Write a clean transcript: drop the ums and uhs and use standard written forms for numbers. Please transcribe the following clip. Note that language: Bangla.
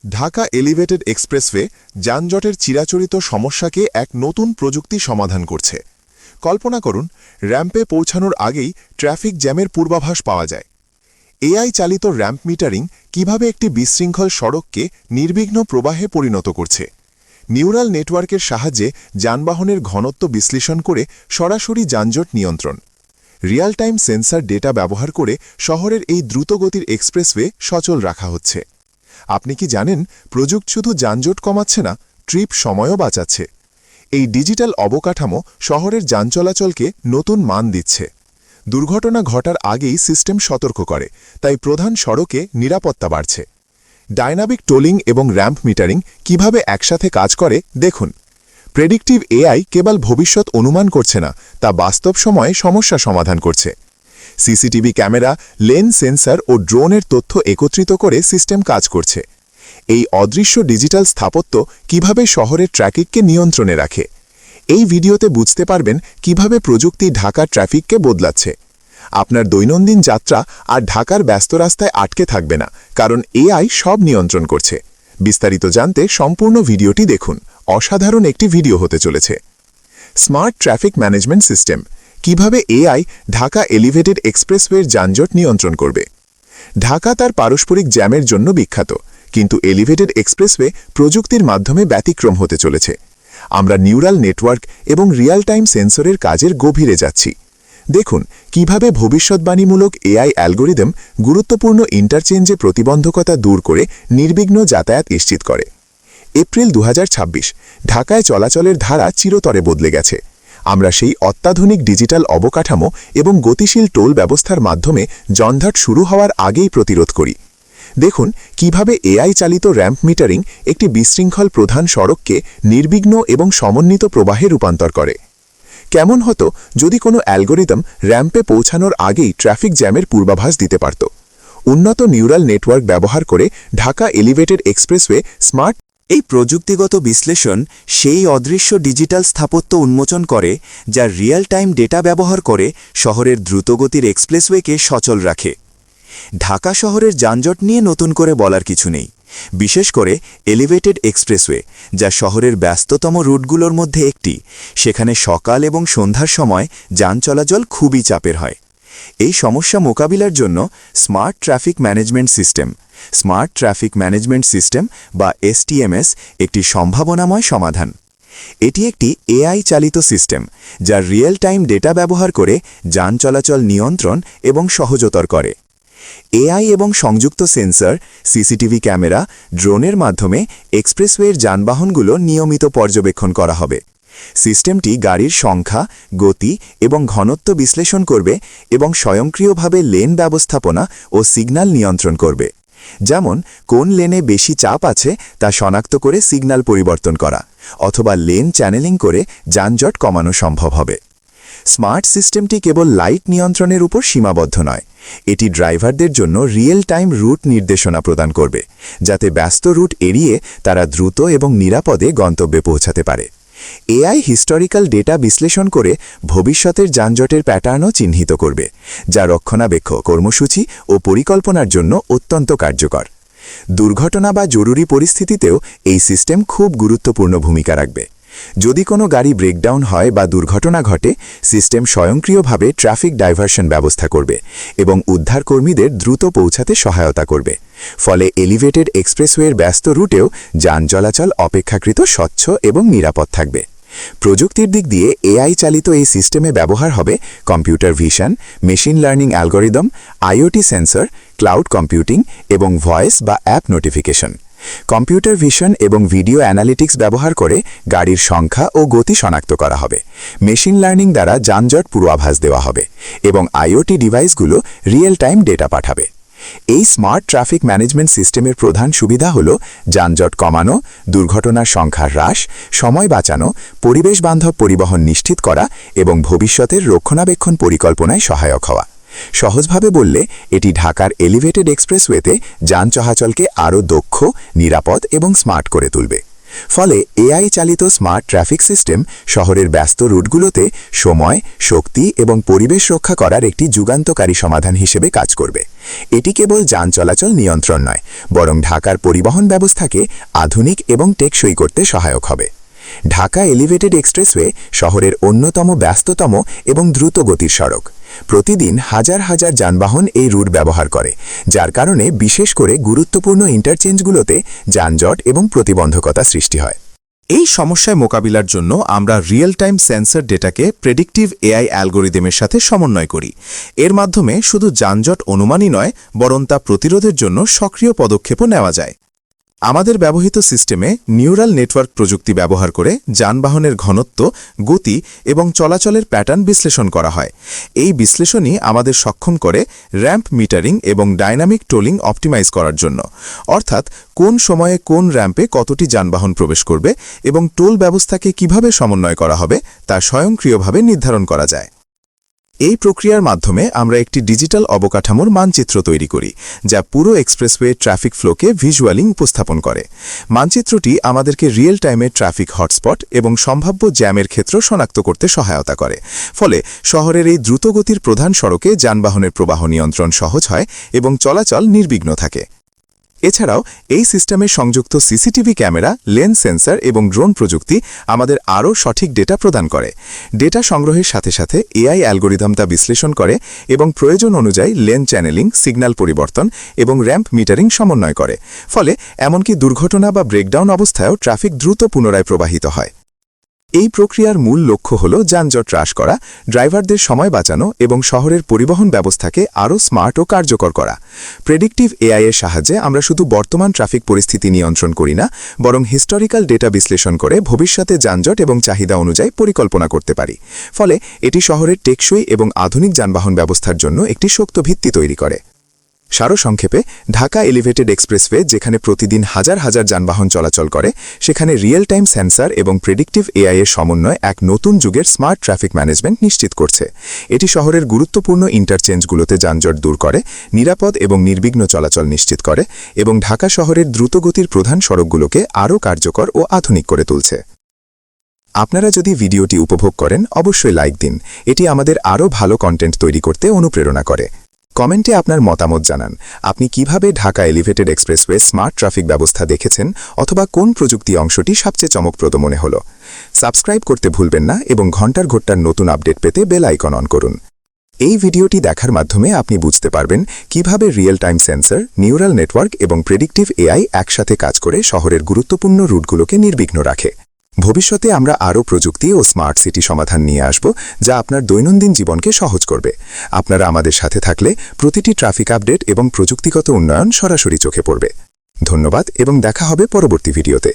ঢাকা এলিভেটেড এক্সপ্রেসওয়ে যানজটের চিরাচরিত সমস্যাকে এক নতুন প্রযুক্তি সমাধান করছে। কল্পনা করুন, র্যাম্পে পৌঁছানোর আগেই ট্রাফিক জ্যামের পূর্বাভাস পাওয়া যায়। এআই চালিত র্যাম্প মিটারিং কিভাবে একটি বিশৃঙ্খল সড়ককে নির্বিঘ্ন প্রবাহে পরিণত করছে। নিউরাল নেটওয়ার্কের সাহায্যে যানবাহনের ঘনত্ব বিশ্লেষণ করে সরাসরি যানজট নিয়ন্ত্রণ। রিয়েল টাইম সেন্সর ডেটা ব্যবহার করে শহরের এই দ্রুতগতির এক্সপ্রেসওয়ে সচল রাখা হচ্ছে। আপনি কি জানেন, প্রযুক্তি শুধু যানজট কমাচ্ছে না, ট্রিপ সময়ও বাঁচাচ্ছে। এই ডিজিটাল অবকাঠামো শহরের যান চলাচলকে নতুন মান দিচ্ছে। দুর্ঘটনা ঘটার আগেই সিস্টেম সতর্ক করে, তাই প্রধান সড়কে নিরাপত্তা বাড়ছে। ডাইনামিক টোলিং এবং র্যাম্প মিটারিং কিভাবে একসাথে কাজ করে দেখুন। প্রেডিক্টিভ এআই কেবল ভবিষ্যৎ অনুমান করছে না, তা বাস্তব সময়ে সমস্যা সমাধান করছে। সিসিটিভি ক্যামেরা, লেন সেন্সর ও ড্রোনের তথ্য একত্রিত করে সিস্টেম কাজ করছে। এই অদৃশ্য ডিজিটাল স্থাপত্য কিভাবে শহরের ট্রাফিককে নিয়ন্ত্রণে রাখে। এই ভিডিওতে বুঝতে পারবেন কিভাবে প্রযুক্তি ঢাকার ট্রাফিককে বদলাচ্ছে। আপনার দৈনন্দিন যাত্রা আর ঢাকার ব্যস্ত রাস্তায় আটকে থাকবে না, কারণ এআই সব নিয়ন্ত্রণ করছে। বিস্তারিত জানতে সম্পূর্ণ ভিডিওটি দেখুন। অসাধারণ একটি ভিডিও হতে চলেছে। স্মার্ট ট্রাফিক ম্যানেজমেন্ট সিস্টেম, কিভাবে এআই ঢাকা এলিভেটেড এক্সপ্রেসওয়ের যানজট নিয়ন্ত্রণ করবে। ঢাকা তার পারস্পরিক জ্যামের জন্য বিখ্যাত, কিন্তু এলিভেটেড এক্সপ্রেসওয়ে প্রযুক্তির মাধ্যমে ব্যতিক্রম হতে চলেছে। আমরা নিউরাল নেটওয়ার্ক এবং রিয়েল টাইম সেন্সরের কাজের গভীরে যাচ্ছি। দেখুন কিভাবে ভবিষ্যৎবাণীমূলক এআই অ্যালগোরিদম গুরুত্বপূর্ণ ইন্টারচেঞ্জে প্রতিবন্ধকতা দূর করে নির্বিঘ্ন যাতায়াত নিশ্চিত করে। এপ্রিল 2026, ঢাকায় চলাচলের ধারা চিরতরে বদলে গেছে। আমরা সেই অত্যাধুনিক ডিজিটাল অবকাঠামো এবং গতিশীল টোল ব্যবস্থার মাধ্যমে যানজট শুরু হওয়ার আগেই প্রতিরোধ করি। দেখুন কিভাবে এআই চালিত র্যাম্প মিটারিং একটি বিশৃঙ্খল প্রধান সড়ককে নির্বিঘ্ন এবং সমন্বিত প্রবাহে রূপান্তর করে। কেমন হতো যদি কোনো অ্যালগোরিদম র্যাম্পে পৌঁছানোর আগেই ট্রাফিক জ্যামের পূর্বাভাস দিতে পারত। উন্নত নিউরাল নেটওয়ার্ক ব্যবহার করে ঢাকা এলিভেটেড এক্সপ্রেসওয়ে স্মার্ট এই প্রযুক্তিগত বিশ্লেষণ সেই অদৃশ্য ডিজিটাল স্থাপত্য উন্মোচন করে, যা রিয়েল টাইম ডেটা ব্যবহার করে শহরের দ্রুতগতির এক্সপ্রেসওয়েকে সচল রাখে। ঢাকা শহরের যানজট নিয়ে নতুন করে বলার কিছু নেই, বিশেষ করে এলিভেটেড এক্সপ্রেসওয়ে, যা শহরের ব্যস্ততম রুটগুলোর মধ্যে একটি। সেখানে সকাল এবং সন্ধ্যার সময় যান চলাচল খুবই চাপের হয়। এই সমস্যা মোকাবিলার জন্য স্মার্ট ট্রাফিক ম্যানেজমেন্ট সিস্টেম বা এসটিএমএস একটি সম্ভাবনাময় সমাধান। এটি একটি এআই চালিত সিস্টেম, যা রিয়েল টাইম ডেটা ব্যবহার করে যান চলাচল নিয়ন্ত্রণ এবং সহজতর করে। এআই এবং সংযুক্ত সেন্সর, সিসিটিভি ক্যামেরা, ড্রোনের মাধ্যমে এক্সপ্রেসওয়ের যানবাহনগুলো নিয়মিত পর্যবেক্ষণ করা হবে। সিস্টেমটি গাড়ির সংখ্যা, গতি এবং ঘনত্ব বিশ্লেষণ করবে এবং স্বয়ংক্রিয়ভাবে লেন ব্যবস্থাপনা ও সিগন্যাল নিয়ন্ত্রণ করবে। যেমন কোন লেনে বেশি চাপ আছে তা শনাক্ত করে সিগন্যাল পরিবর্তন করা, অথবা লেন চ্যানেলিং করে যানজট কমানো সম্ভব হবে। স্মার্ট সিস্টেমটি কেবল লাইট নিয়ন্ত্রণের উপর সীমাবদ্ধ নয়, এটি ড্রাইভারদের জন্য রিয়েল টাইম রুট নির্দেশনা প্রদান করবে, যাতে ব্যস্ত রুট এড়িয়ে তারা দ্রুত এবং নিরাপদে গন্তব্যে পৌঁছাতে পারে। এআই হিস্টোরিক্যাল ডেটা বিশ্লেষণ করে ভবিষ্যতের যানজটের প্যাটার্নও চিহ্নিত করবে, যা রক্ষণাবেক্ষণ কর্মসূচি ও পরিকল্পনার জন্য অত্যন্ত কার্যকর। দুর্ঘটনা বা জরুরি পরিস্থিতিতেও এই সিস্টেম খুব গুরুত্বপূর্ণ ভূমিকা রাখবে। যদি কোনো গাড়ি ব্রেকডাউন হয় বা দুর্ঘটনা ঘটে, সিস্টেম স্বয়ংক্রিয়ভাবে ট্রাফিক ডাইভারশন ব্যবস্থা করবে এবং উদ্ধারকর্মীদের দ্রুত পৌঁছাতে সহায়তা করবে। ফলে এলিভেটেড এক্সপ্রেসওয়ের ব্যস্ত রুটেও যান চলাচল অপেক্ষাকৃত স্বচ্ছ এবং নিরাপদ থাকবে। প্রযুক্তির দিক দিয়ে এআই চালিত এই সিস্টেমে ব্যবহার হবে computer vision, machine learning algorithm, IoT sensor, cloud computing এবং ভয়েস বা অ্যাপ নোটিফিকেশন। কম্পিউটার ভিশন এবং ভিডিও অ্যানালিটিক্স ব্যবহার করে গাড়ির সংখ্যা ও গতি শনাক্ত করা হবে। মেশিন লার্নিং দ্বারা যানজট পূর্বাভাস দেওয়া হবে এবং আইওটি ডিভাইসগুলো রিয়েল টাইম ডেটা পাঠাবে। এই স্মার্ট ট্রাফিক ম্যানেজমেন্ট সিস্টেমের প্রধান সুবিধা হল যানজট কমানো, দুর্ঘটনার সংখ্যা হ্রাস, সময় বাঁচানো, পরিবেশ বান্ধব পরিবহন নিশ্চিত করা এবং ভবিষ্যতের রক্ষণাবেক্ষণ পরিকল্পনায় সহায়ক হওয়া। সহজভাবে বললে, এটি ঢাকার এলিভেটেড এক্সপ্রেসওয়েতে যান চলাচলকে আরও দক্ষ, নিরাপদ এবং স্মার্ট করে তুলবে। ফলে এআই চালিত স্মার্ট ট্রাফিক সিস্টেম শহরের ব্যস্ত রুটগুলোতে সময়, শক্তি এবং পরিবেশ রক্ষা করার একটি যুগান্তকারী সমাধান হিসেবে কাজ করবে। এটি কেবল যান চলাচল নিয়ন্ত্রণ নয়, বরং ঢাকার পরিবহন ব্যবস্থাকে আধুনিক এবং টেকসই করতে সহায়ক হবে। ঢাকা এলিভেটেড এক্সপ্রেসওয়ে শহরের অন্যতম ব্যস্ততম এবং দ্রুতগতির সড়ক। প্রতিদিন হাজার হাজার যানবাহন এই রুট ব্যবহার করে, যার কারণে বিশেষ করে গুরুত্বপূর্ণ ইন্টারচেঞ্জগুলোতে যানজট এবং প্রতিবন্ধকতা সৃষ্টি হয়। এই সমস্যায় মোকাবিলার জন্য আমরা রিয়েল টাইম সেন্সর ডেটাকে প্রেডিক্টিভ এআই অ্যালগোরিদমের সাথে সমন্বয় করি। এর মাধ্যমে শুধু যানজট অনুমানই নয়, বরং তা প্রতিরোধের জন্য সক্রিয় পদক্ষেপও নেওয়া যায়। আমাদের ব্যবহৃত সিস্টেমে নিউরাল নেটওয়ার্ক প্রযুক্তি ব্যবহার করে যানবাহনের ঘনত্ব, গতি এবং চলাচলের প্যাটার্ন বিশ্লেষণ করা হয়। এই বিশ্লেষণই আমাদের সক্ষম করে র্যাম্প মিটারিং এবং ডাইনামিক টোলিং অপটিমাইজ করার জন্য, অর্থাৎ কোন সময়ে কোন র্যাম্পে কতটি যানবাহন প্রবেশ করবে এবং টোল ব্যবস্থাকে কিভাবে সমন্বয় করা হবে তা স্বয়ংক্রিয়ভাবে নির্ধারণ করা যায়। এই প্রক্রিয়ার মাধ্যমে আমরা একটি ডিজিটাল অবকাঠামোর মানচিত্র তৈরি করি, যা পুরো এক্সপ্রেসওয়ে ট্রাফিক ফ্লোকে ভিজুয়ালি উপস্থাপন করে। মানচিত্রটি আমাদেরকে রিয়েল টাইমে ট্রাফিক হটস্পট এবং সম্ভাব্য জ্যামের ক্ষেত্র শনাক্ত করতে সহায়তা করে। ফলে শহরের এই দ্রুতগতির প্রধান সড়কে যানবাহনের প্রবাহ নিয়ন্ত্রণ সহজ হয় এবং চলাচল নির্বিঘ্ন থাকে। এছাড়াও এই সিস্টেমে সংযুক্ত সিসিটিভি ক্যামেরা, লেন্স সেন্সর এবং ড্রোন প্রযুক্তি আমাদের আরও সঠিক ডেটা প্রদান করে। ডেটা সংগ্রহের সাথে সাথে এআই অ্যালগোরিদম তা বিশ্লেষণ করে এবং প্রয়োজন অনুযায়ী লেন চ্যানেলিং, সিগন্যাল পরিবর্তন এবং র্যাম্প মিটারিং সমন্বয় করে। ফলে এমনকি দুর্ঘটনা বা ব্রেকডাউন অবস্থায়ও ট্রাফিক দ্রুত পুনরায় প্রবাহিত হয়। এই প্রক্রিয়ার মূল লক্ষ্য হল যানজট হ্রাস করা, ড্রাইভারদের সময় বাঁচানো এবং শহরের পরিবহন ব্যবস্থাকে আরও স্মার্ট ও কার্যকর করা। প্রেডিক্টিভ এআই এর সাহায্যে আমরা শুধু বর্তমান ট্রাফিক পরিস্থিতি নিয়ন্ত্রণ করি না, বরং হিস্টোরিক্যাল ডেটা বিশ্লেষণ করে ভবিষ্যতে যানজট এবং চাহিদা অনুযায়ী পরিকল্পনা করতে পারি। ফলে এটি শহরের টেকসই এবং আধুনিক যানবাহন ব্যবস্থার জন্য একটি শক্ত ভিত্তি তৈরি করে। সারসংক্ষেপে, ঢাকা এলিভেটেড এক্সপ্রেসওয়ে যেখানে প্রতিদিন হাজার হাজার যানবাহন চলাচল করে, সেখানে রিয়েল টাইম সেন্সর এবং প্রেডিক্টিভ এআই এর সমন্বয় এক নতুন যুগের স্মার্ট ট্রাফিক ম্যানেজমেন্ট নিশ্চিত করছে। এটি শহরের গুরুত্বপূর্ণ ইন্টারচেঞ্জগুলোতে যানজট দূর করে, নিরাপদ এবং নির্বিঘ্ন চলাচল নিশ্চিত করে এবং ঢাকা শহরের দ্রুতগতির প্রধান সড়কগুলোকে আরও কার্যকর ও আধুনিক করে তুলছে। আপনারা যদি ভিডিওটি উপভোগ করেন, অবশ্যই লাইক দিন। এটি আমাদের আরও ভালো কন্টেন্ট তৈরি করতে অনুপ্রেরণা করে। কমেন্টে আপনার মতামত জানান। আপনি কিভাবে Dhaka elevated expressway smart traffic ব্যবস্থা দেখেছেন, অথবা কোন প্রযুক্তি অংশটি সবচেয়ে চমকপ্রদ মনে হলো। সাবস্ক্রাইব করতে ভুলবেন না এবং ঘন্টার ঘন্টার নতুন আপডেট পেতে বেল আইকন অন করুন। এই ভিডিওটি দেখার মাধ্যমে আপনি বুঝতে পারবেন কিভাবে real time sensor, neural network এবং প্রেডিক্টিভ এআই একসাথে কাজ করে শহরের গুরুত্বপূর্ণ রুটগুলোকে নির্বিঘ্ন রাখে। ভবিষ্যতে আমরা আরও প্রযুক্তি ও স্মার্ট সিটি সমাধান নিয়ে আসব, যা আপনার দৈনন্দিন জীবনকে সহজ করবে। আপনারা আমাদের সাথে থাকলে প্রতিটি ট্রাফিক আপডেট এবং প্রযুক্তিগত উন্নয়ন সরাসরি চোখে পড়বে। ধন্যবাদ এবং দেখা হবে পরবর্তী ভিডিওতে।